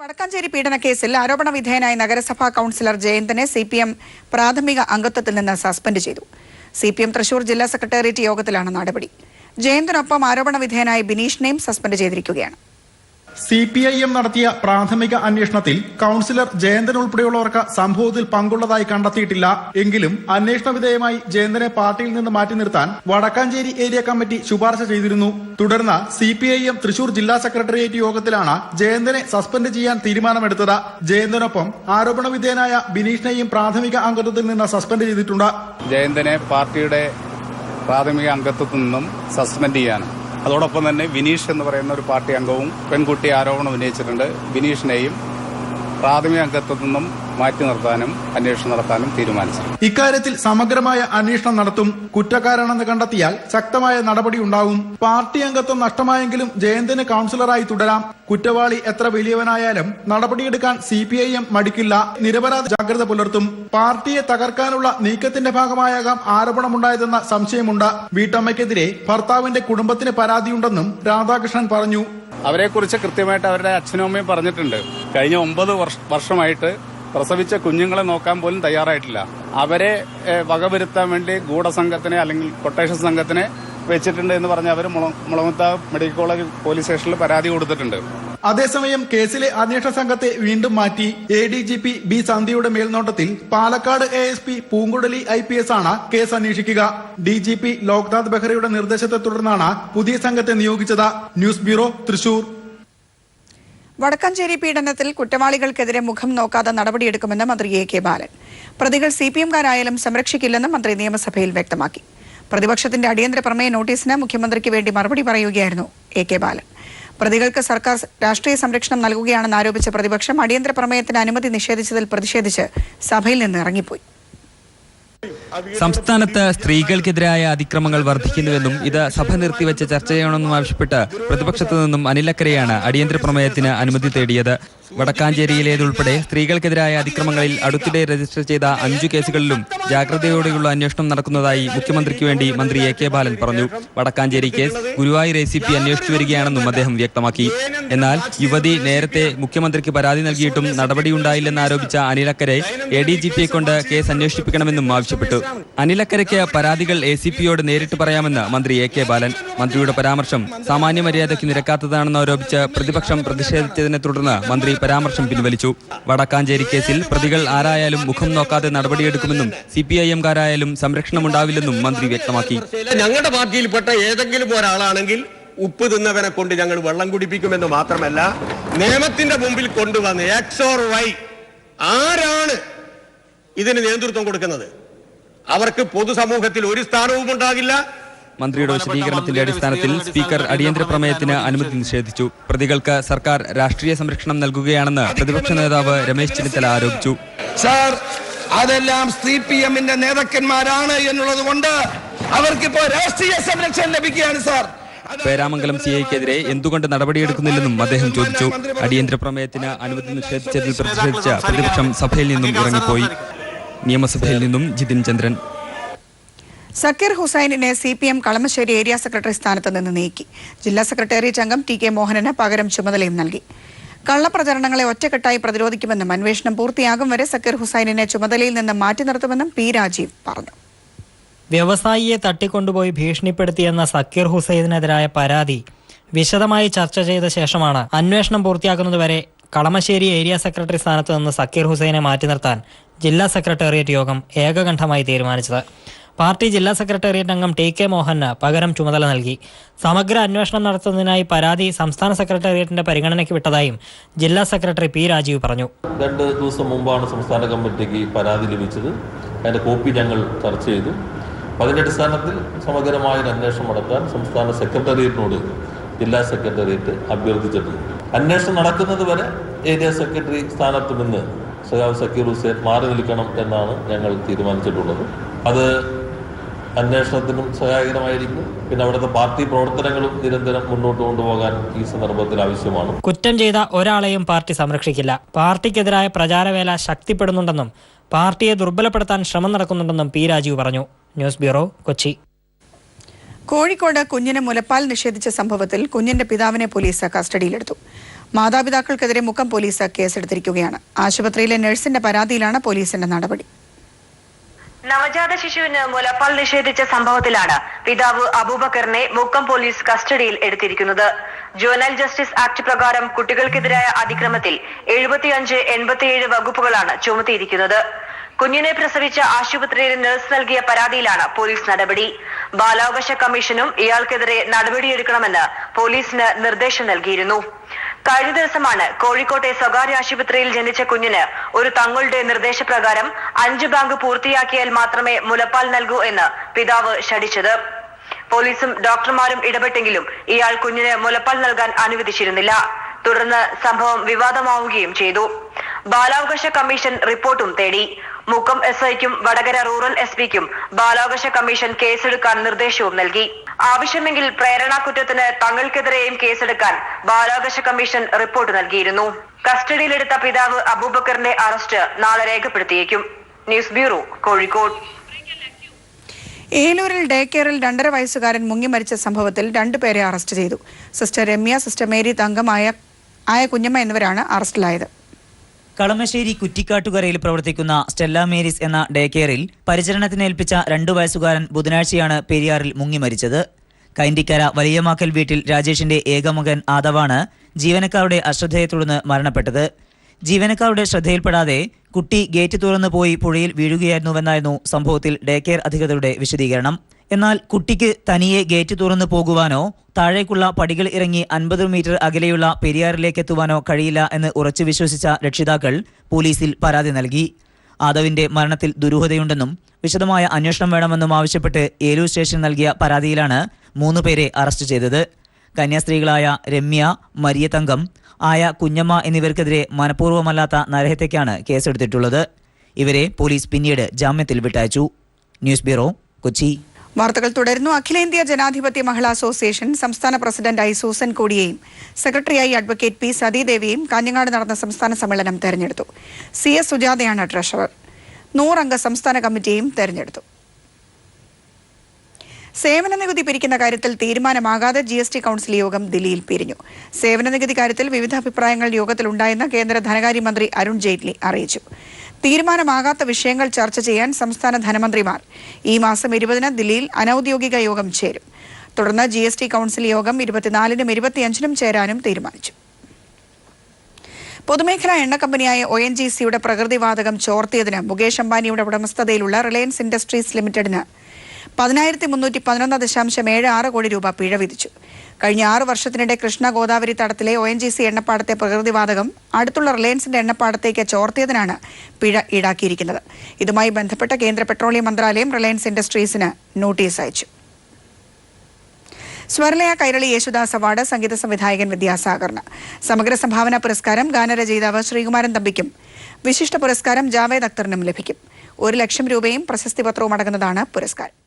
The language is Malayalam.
വടക്കാഞ്ചേരി പീഡനക്കേസിൽ ആരോപണ വിധേയനായ നഗരസഭാ കൗൺസിലർ ജയന്തനെ സിപിഎം പ്രാഥമിക അംഗത്വത്തിൽ നിന്ന് സസ്പെൻഡ് ചെയ്തു. സിപിഎം തൃശൂർ ജില്ലാ സെക്രട്ടേറിയറ്റ് യോഗത്തിലാണ് നടപടി. ജയന്തനൊപ്പം ആരോപണ വിധേയനായ ബിനീഷിനെയും സസ്പെൻഡ് ചെയ്തിരിക്കുകയാണ്. CPIM നടത്തിയ പ്രാഥമിക അന്വേഷണത്തിൽ കൗൺസിലർ ജയന്തൻ ഉൾപ്പെടെയുള്ളവർക്ക് സംഭവത്തിൽ പങ്കുള്ളതായി കണ്ടെത്തിയിട്ടില്ല. എങ്കിലും അന്വേഷണ വിധേയമായി ജയന്തനെ പാർട്ടിയിൽ നിന്ന് മാറ്റി നിർത്താൻ വടക്കാഞ്ചേരി ഏരിയ കമ്മിറ്റി ശുപാർശ ചെയ്തിരുന്നു. തുടർന്ന് CPIM തൃശൂർ ജില്ലാ സെക്രട്ടേറിയറ്റ് യോഗത്തിലാണ് ജയന്തനെ സസ്പെൻഡ് ചെയ്യാൻ തീരുമാനമെടുത്തത്. ജയന്തനൊപ്പം ആരോപണ വിധേയനായ ബിനീഷിനെയും പ്രാഥമിക അംഗത്വത്തിൽ നിന്ന് സസ്പെൻഡ് ചെയ്തിട്ടുണ്ട്. ജയന്തനെ പാർട്ടിയുടെ പ്രാഥമിക അംഗത്വത്തിൽ നിന്നും സസ്പെൻഡ് ചെയ്യാൻ, അതോടൊപ്പം തന്നെ വിനീഷ് എന്ന് പറയുന്ന ഒരു പാർട്ടി അംഗവും പെൺകുട്ടി ആരോപണം ഉന്നയിച്ചിട്ടുണ്ട്. വിനീഷിനെയും പ്രാഥമിക അംഗത്വത്തിൽ നിന്നും മാറ്റി നിർത്താനും അന്വേഷണം നടത്താനും തീരുമാനിച്ചു. ഇക്കാര്യത്തിൽ സമഗ്രമായ അന്വേഷണം നടത്തും. കുറ്റക്കാരാണെന്ന് കണ്ടെത്തിയാൽ ശക്തമായ നടപടി ഉണ്ടാവും. പാർട്ടി അംഗത്വം നഷ്ടമായെങ്കിലും ജയന്തന് കൗൺസിലറായി തുടരാം. കുറ്റവാളി എത്ര വലിയവനായാലും നടപടിയെടുക്കാൻ CPIM മടിക്കില്ല. നിരപരാധ ജാഗ്രത പുലർത്തും. പാർട്ടിയെ തകർക്കാനുള്ള നീക്കത്തിന്റെ ഭാഗമായാകാം ആരോപണമുണ്ടായതെന്ന സംശയമുണ്ട്. വീട്ടമ്മയ്ക്കെതിരെ ഭർത്താവിന്റെ കുടുംബത്തിന് പരാതിയുണ്ടെന്നും രാധാകൃഷ്ണൻ പറഞ്ഞു. അവരെക്കുറിച്ച് കൃത്യമായിട്ട് അവരുടെ അച്ഛനും അമ്മയും പറഞ്ഞിട്ടുണ്ട്. കഴിഞ്ഞ 9 വർഷമായിട്ട് പ്രസവിച്ച കുഞ്ഞുങ്ങളെ നോക്കാൻ പോലും തയ്യാറായിട്ടില്ല. അവരെ വകവരുത്താൻ വേണ്ടി ഗൂഢസംഘത്തിനെ അല്ലെങ്കിൽ കൊട്ടേഷൻ സംഘത്തിനെ വെച്ചിട്ടുണ്ട് എന്ന് പറഞ്ഞ് അവർ മുളമുത്താവ് മെഡിക്കൽ കോളേജ് പോലീസ് സ്റ്റേഷനിൽ പരാതി കൊടുത്തിട്ടുണ്ട്. അതേസമയം കേസിലെ അന്വേഷണ സംഘത്തെ വീണ്ടും മാറ്റി. ADGP B സന്ധ്യയുടെ മേൽനോട്ടത്തിൽ പാലക്കാട് ASP പൂങ്കുഴലി IPS ആണ് കേസ് അന്വേഷിക്കുക. DGP ലോക്നാഥ് ബെഹ്റയുടെ നിർദ്ദേശത്തെ തുടർന്നാണ് പുതിയ സംഘത്തെ നിയോഗിച്ചത്. News bureau, Thrissur. വടക്കാഞ്ചേരി പീഡനത്തിൽ കുറ്റവാളികൾക്കെതിരെ മുഖം നോക്കാതെ നടപടിയെടുക്കുമെന്ന് മന്ത്രി AK ബാലൻ. പ്രതികൾ CPM-കാരായാലും സംരക്ഷിക്കില്ലെന്നും മന്ത്രി നിയമസഭയിൽ വ്യക്തമാക്കി. പ്രതിപക്ഷത്തിന്റെ അടിയന്തര പ്രമേയ നോട്ടീസിന് മുഖ്യമന്ത്രിക്ക് വേണ്ടി മറുപടി പറയുകയായിരുന്നു AK ബാലൻ. പ്രതികൾക്ക് സർക്കാർ രാഷ്ട്രീയ സംരക്ഷണം നൽകുകയാണെന്ന് ആരോപിച്ച പ്രതിപക്ഷം അടിയന്തര പ്രമേയത്തിന് അനുമതി നിഷേധിച്ചതിൽ പ്രതിഷേധിച്ച് സഭയിൽ നിന്ന് ഇറങ്ങിപ്പോയി. സംസ്ഥാനത്ത് സ്ത്രീകൾക്കെതിരായ അതിക്രമങ്ങൾ വർദ്ധിക്കുന്നുവെന്നും ഇത് സഭ നിർത്തിവെച്ച് ചർച്ച ചെയ്യണമെന്നും ആവശ്യപ്പെട്ട് പ്രതിപക്ഷത്തു നിന്നും അനിലക്കരയാണ് അടിയന്തര പ്രമേയത്തിന് അനുമതി തേടിയത്. വടക്കാഞ്ചേരിയിലേതുൾപ്പെടെ സ്ത്രീകൾക്കെതിരായ അതിക്രമങ്ങളിൽ അടുത്തിടെ രജിസ്റ്റർ ചെയ്ത 5 കേസുകളിലും ജാഗ്രതയോടെയുള്ള അന്വേഷണം നടക്കുന്നതായി മുഖ്യമന്ത്രിക്ക് വേണ്ടി മന്ത്രി AK ബാലൻ പറഞ്ഞു. വടക്കാഞ്ചേരി കേസ് ഗുരുവായൂർ ACP അന്വേഷിച്ചു വരികയാണെന്നും അദ്ദേഹം വ്യക്തമാക്കി. എന്നാൽ യുവതി നേരത്തെ മുഖ്യമന്ത്രിക്ക് പരാതി നൽകിയിട്ടും നടപടിയുണ്ടായില്ലെന്ന് ആരോപിച്ച അനിലക്കരെ ADGPയെ കൊണ്ട് കേസ് അന്വേഷിപ്പിക്കണമെന്നും ആവശ്യപ്പെട്ടു. അനിലക്കരയ്ക്ക് പരാതികൾ ACPയോട് നേരിട്ട് പറയാമെന്ന് മന്ത്രി AK ബാലൻ. മന്ത്രിയുടെ പരാമർശം സാമാന്യ മര്യാദയ്ക്ക് നിരക്കാത്തതാണെന്ന് ആരോപിച്ച് പ്രതിപക്ഷം പ്രതിഷേധിച്ചതിനെ തുടർന്ന് മന്ത്രി പരാമർശം പിൻവലിച്ചു. വടക്കാഞ്ചേരി കേസിൽ പ്രതികൾ ആരായാലും മുഖം നോക്കാതെ നടപടിയെടുക്കുമെന്നും CPIM-കാരായാലും സംരക്ഷണമുണ്ടാവില്ലെന്നും മന്ത്രി വ്യക്തമാക്കി. ഞങ്ങളുടെ പാർട്ടിയിൽപ്പെട്ട ഏതെങ്കിലും ഒരാളാണെങ്കിൽ ഉപ്പ് തിന്നവനെ കൊണ്ട് ഞങ്ങൾ വെള്ളം കുടിപ്പിക്കുമെന്ന് മാത്രമല്ല, നിയമത്തിന്റെ മുമ്പിൽ കൊണ്ടുവന്ന് X or Y ആരാണ് ഇതിന് നേതൃത്വം കൊടുക്കുന്നത് അവർക്ക് പൊതുസമൂഹത്തിൽ ഒരു സ്ഥാനവും ഉണ്ടാകില്ല. മന്ത്രിയുടെ വിശദീകരണത്തിന്റെ അടിസ്ഥാനത്തിൽ സ്പീക്കർ അടിയന്തര പ്രമേയത്തിന് അനുമതി നിഷേധിച്ചു. പ്രതികൾക്ക് സർക്കാർ രാഷ്ട്രീയ സംരക്ഷണം നൽകുകയാണെന്ന് പ്രതിപക്ഷ നേതാവ് രമേശ് ചെന്നിത്തല ആരോപിച്ചു. സാർ, അതെല്ലാം CPM-ന്റെ നേതാക്കന്മാരാണ് എന്നുള്ളത് കൊണ്ട് അവർക്കിപ്പോ രാഷ്ട്രീയ സംരക്ഷണം ലഭിക്കുകയാണ്. സാർ, പേരാമംഗലം CIക്കെതിരെ എന്തുകൊണ്ട് നടപടിയെടുക്കുന്നില്ലെന്നും അദ്ദേഹം ചോദിച്ചു. അടിയന്തര പ്രമേയത്തിന് അനുമതി നിഷേധിച്ചതിൽ പ്രതിഷേധിച്ച പ്രതിപക്ഷം സഭയിൽ നിന്നും ഇറങ്ങിപ്പോയി. നിയമസഭയിൽ നിന്നും ജിതിൻ ചന്ദ്രൻ. സക്കീർ ഹുസൈനിനെ CPM കളമശ്ശേരി ഏരിയ സെക്രട്ടറി സ്ഥാനത്ത് നിന്ന് നീക്കി. ജില്ലാ സെക്രട്ടേറിയറ്റ് അംഗം TK മോഹനന് പകരം ചുമതലയും നൽകി. കള്ളപ്രചരണങ്ങളെ ഒറ്റക്കെട്ടായി പ്രതിരോധിക്കുമെന്നും അന്വേഷണം പൂർത്തിയാകും വരെ സക്കീർ ഹുസൈനിനെ ചുമതലയിൽ നിന്ന് മാറ്റി നിർത്തുമെന്നും P രാജീവ് പറഞ്ഞു. വ്യവസായിയെ തട്ടിക്കൊണ്ടുപോയി ഭീഷണിപ്പെടുത്തിയെന്ന സക്കീർ ഹുസൈനെതിരായ പരാതി വിശദമായി ചർച്ച ചെയ്ത ശേഷമാണ് അന്വേഷണം പൂർത്തിയാക്കുന്നതുവരെ കളമശ്ശേരി ഏരിയ സെക്രട്ടറി സ്ഥാനത്ത് നിന്ന് സക്കീർ ഹുസൈനെ മാറ്റി നിർത്താൻ ജില്ലാ സെക്രട്ടേറിയറ്റ് യോഗം ഏകകണ്ഠമായി തീരുമാനിച്ചത്. പാർട്ടി ജില്ലാ സെക്രട്ടേറിയറ്റ് അംഗം TK മോഹന് പകരം ചുമതല നൽകി. സമഗ്ര അന്വേഷണം നടത്തുന്നതിനായി പരാതി സംസ്ഥാന സെക്രട്ടേറിയറ്റിന്റെ പരിഗണനയ്ക്ക് വിട്ടതായും ജില്ലാ സെക്രട്ടറി P രാജീവ് പറഞ്ഞു. 2 ദിവസം മുമ്പാണ് സംസ്ഥാന കമ്മിറ്റിക്ക് പരാതി ലഭിച്ചത്. അതിന്റെ കോപ്പി ഞങ്ങൾ ചർച്ച ചെയ്തു. അതിന്റെ അടിസ്ഥാനത്തിൽ സമഗ്രമായ അന്വേഷണം നടത്താൻ സംസ്ഥാന സെക്രട്ടേറിയറ്റിനോട് ജില്ലാ സെക്രട്ടേറിയറ്റ് അഭ്യർത്ഥിച്ചിട്ടുണ്ട്. അന്വേഷണം നടക്കുന്നത് വരെ ഏരിയ സെക്രട്ടറി സ്ഥാനത്ത് നിന്ന് സഖാവ് സക്കീർ ഹുസൈൻ മാറി നിൽക്കണം എന്നാണ് ഞങ്ങൾ തീരുമാനിച്ചിട്ടുള്ളത്. അത് അന്വേഷണത്തിനും സഹായകരമായിരിക്കും. പിന്നെ അവിടുത്തെ പാർട്ടി പ്രവർത്തനങ്ങളും നിരന്തരം മുന്നോട്ട് കൊണ്ടുപോകാൻ ഈ സന്ദർഭത്തിൽ ആവശ്യമാണ്. കുറ്റം ചെയ്ത ഒരാളെയും പാർട്ടി സംരക്ഷിക്കില്ല. പാർട്ടിക്കെതിരായ പ്രചാരവേല ശക്തിപ്പെടുന്നുണ്ടെന്നും പാർട്ടിയെ ദുർബലപ്പെടുത്താൻ ശ്രമം നടക്കുന്നുണ്ടെന്നും P രാജീവ് പറഞ്ഞു. News bureau, Kochi. കോഴിക്കോട് കുഞ്ഞിന് മുലപ്പാൽ നിഷേധിച്ച സംഭവത്തിൽ കുഞ്ഞിന്റെ പിതാവിനെ പോലീസ് കസ്റ്റഡിയിലെടുത്തു. മാതാപിതാക്കൾക്കെതിരെ മുക്കം പോലീസ് കേസെടുത്തിരിക്കുകയാണ്. ആശുപത്രിയിലെ നഴ്സിന്റെ പരാതിയിലാണ് പോലീസിന്റെ നടപടി. നവജാത ശിശുവിന് മുലപ്പാൽ നിഷേധിച്ച സംഭവത്തിലാണ് പിതാവ് അബൂബക്കറിനെ മുക്കം പോലീസ് കസ്റ്റഡിയിൽ എടുത്തിരിക്കുന്നത്. ജുവനൈൽ ജസ്റ്റിസ് ആക്ട് പ്രകാരം കുട്ടികൾക്കെതിരായ അതിക്രമത്തിൽ 75, 87 വകുപ്പുകളാണ് ചുമത്തിയിരിക്കുന്നത്. കുഞ്ഞിനെ പ്രസവിച്ച ആശുപത്രിയിൽ നഴ്സ് നൽകിയ പരാതിയിലാണ് പോലീസ് നടപടി. ബാലാവകാശ കമ്മീഷനും ഇയാൾക്കെതിരെ നടപടിയെടുക്കണമെന്ന് പോലീസിന് നിർദ്ദേശം നൽകിയിരുന്നു. കഴിഞ്ഞ ദിവസമാണ് കോഴിക്കോട്ടെ സ്വകാര്യ ആശുപത്രിയിൽ ജനിച്ച കുഞ്ഞിന് ഒരു തങ്ങളുടെ നിർദ്ദേശപ്രകാരം 5 ബാങ്ക് പൂർത്തിയാക്കിയാൽ മാത്രമേ മുലപ്പാൽ നൽകൂ എന്ന് പിതാവ് ശഠിച്ചത്. പോലീസും ഡോക്ടർമാരും ഇടപെട്ടെങ്കിലും ഇയാൾ കുഞ്ഞിന് മുലപ്പാൽ നൽകാൻ അനുവദിച്ചിരുന്നില്ല. തുടർന്ന് സംഭവം വിവാദമാവുകയും ചെയ്തു. ബാലാവകാശ കമ്മീഷൻ റിപ്പോർട്ടും തേടി. മുക്കം SIക്കും വടകര റൂറൽ SP-ക്കും ബാലാവകാശ കമ്മീഷൻ കേസെടുക്കാൻ നിർദ്ദേശവും നൽകി. ആവശ്യമെങ്കിൽ പ്രേരണാ കുറ്റത്തിന് തങ്ങൾക്കെതിരെയും കേസെടുക്കാൻ ബാലാവകാശ കമ്മീഷൻ റിപ്പോർട്ട് നൽകിയിരുന്നു. കസ്റ്റഡിയിലെടുത്ത പിതാവ് അബൂബക്കറിന്റെ അറസ്റ്റ് നാളെ രേഖപ്പെടുത്തിയേക്കും. News bureau, Kozhikode. ഏലൂരിൽ ഡേ കെയറിൽ 2.5 വയസ്സുകാരൻ മുങ്ങി മരിച്ച സംഭവത്തിൽ 2 പേരെ അറസ്റ്റ് ചെയ്തു. സിസ്റ്റർ രമ്യ, സിസ്റ്റർ മേരി തങ്കമായ കുഞ്ഞമ്മ എന്നിവരാണ് അറസ്റ്റിലായത്. കളമശ്ശേരി കുറ്റിക്കാട്ടുകരയിൽ പ്രവർത്തിക്കുന്ന സ്റ്റെല്ല മേരീസ് എന്ന ഡേ കെയറിൽ പരിചരണത്തിനേൽപ്പിച്ച 2 വയസ്സുകാരൻ ബുധനാഴ്ചയാണ് പെരിയാറിൽ മുങ്ങി മരിച്ചത്. കൈന്തിക്കര വലിയമാക്കൽ വീട്ടിൽ രാജേഷിന്റെ ഏകമകൻ ആദവാണ് ജീവനക്കാരുടെ അശ്രദ്ധയെ തുടർന്ന് മരണപ്പെട്ടത്. ജീവനക്കാരുടെ ശ്രദ്ധയിൽപ്പെടാതെ കുട്ടി ഗേറ്റ് തുറന്നു പോയി പുഴയിൽ വീഴുകയായിരുന്നുവെന്നായിരുന്നു സംഭവത്തിൽ ഡേ കെയർ അധികൃതരുടെ വിശദീകരണം. എന്നാൽ കുട്ടിക്ക് തനിയെ ഗേറ്റ് തുറന്നു പോകുവാനോ താഴേക്കുള്ള പടികൾ ഇറങ്ങി 50 മീറ്റർ അകലെയുള്ള പെരിയാറിലേക്ക് എത്തുവാനോ കഴിയില്ല എന്ന് ഉറച്ചു വിശ്വസിച്ച രക്ഷിതാക്കൾ പോലീസിൽ പരാതി നൽകി. ആദവിന്റെ മരണത്തിൽ ദുരൂഹതയുണ്ടെന്നും വിശദമായ അന്വേഷണം വേണമെന്നും ആവശ്യപ്പെട്ട് ഏലൂർ സ്റ്റേഷൻ നൽകിയ പരാതിയിലാണ് 3 പേരെ അറസ്റ്റ് ചെയ്തത്. കന്യാസ്ത്രീകളായ രമ്യ, മരിയ തങ്കം, കുഞ്ഞമ്മ എന്നിവർക്കെതിരെ മനഃപൂർവ്വമല്ലാത്ത നരഹത്യക്കാണ് കേസെടുത്തിട്ടുള്ളത്. ഇവരെ പോലീസ് പിന്നീട് ജാമ്യത്തിൽ വിട്ടയച്ചു. News bureau, Kochi. വാർത്തകൾ തുടരുന്നു. അഖിലേന്ത്യാ ജനാധിപത്യ മഹിളാ അസോസിയേഷൻ സംസ്ഥാന പ്രസിഡന്റായി സൂസൻ കോടിയെയും സെക്രട്ടറിയായി അഡ്വക്കേറ്റ് പി സതീദേവിയും കാഞ്ഞങ്ങാട് നടന്ന സംസ്ഥാന സമ്മേളനം തെരഞ്ഞെടുത്തു. CS സുജാതയാണ് treasurer. 100 അംഗ സംസ്ഥാന കമ്മിറ്റിയെയും തെരഞ്ഞെടുത്തു. സേവന നികുതി പിരിക്കുന്ന കാര്യത്തിൽ തീരുമാനമാകാതെ GST കൗൺസിൽ യോഗം ദില്ലിയിൽ പിരിഞ്ഞു. സേവന നികുതി കാര്യത്തിൽ വിവിധ അഭിപ്രായങ്ങൾ യോഗത്തിലുണ്ടായെന്ന് കേന്ദ്ര ധനകാര്യമന്ത്രി അരുൺ ജെയ്റ്റ്ലി അറിയിച്ചു. തീരുമാനമാകാത്ത വിഷയങ്ങൾ ചർച്ച ചെയ്യാൻ സംസ്ഥാന ധനമന്ത്രിമാർ ഈ മാസം 20-ന് ദില്ലിയിൽ അനൌദ്യോഗിക യോഗം ചേരും. തുടർന്ന് GST കൗൺസിൽ യോഗം 24-നും 25-നും ചേരാനും തീരുമാനിച്ചു. പൊതുമേഖലാ എണ്ണ കമ്പനിയായ ONGCയുടെ പ്രകൃതിവാതകം ചോർത്തിയതിന് മുകേഷ് അംബാനിയുടെ ഉടമസ്ഥതയിലുള്ള റിലയൻസ് ഇൻഡസ്ട്രീസ് ലിമിറ്റഡിന് 10,314.76 കോടി രൂപ പിഴ വിധിച്ചു. കഴിഞ്ഞ 6 വർഷത്തിനിടെ കൃഷ്ണ ഗോദാവരി തടത്തിലെ ONGC എണ്ണപ്പാടത്തെ പ്രകൃതിവാതകം അടുത്തുള്ള റിലയൻസിന്റെ എണ്ണപ്പാടത്തേക്ക് ചോർത്തിയതിനാണ് പിഴ ഈടാക്കിയിരിക്കുന്നത്. ഇതുമായി ബന്ധപ്പെട്ട കേന്ദ്ര പെട്രോളിയം മന്ത്രാലയം റിലയൻസ് ഇൻഡസ്ട്രീസിന് നോട്ടീസ് അയച്ചു. സ്വരലയ കൈരളി യേശുദാസ് അവാർഡ് സംഗീത സംവിധായകൻ വിദ്യാസാഗറിന്. സമഗ്ര സംഭാവന പുരസ്കാരം ഗാനരചയിതാവ് ശ്രീകുമാരൻ തമ്പിക്കും വിശിഷ്ട പുരസ്കാരം ജാവേദ് അക്തറിനും ലഭിക്കും. 1 ലക്ഷം രൂപയും പ്രശസ്തി പത്രവും അടങ്ങുന്നതാണ് പുരസ്കാരം.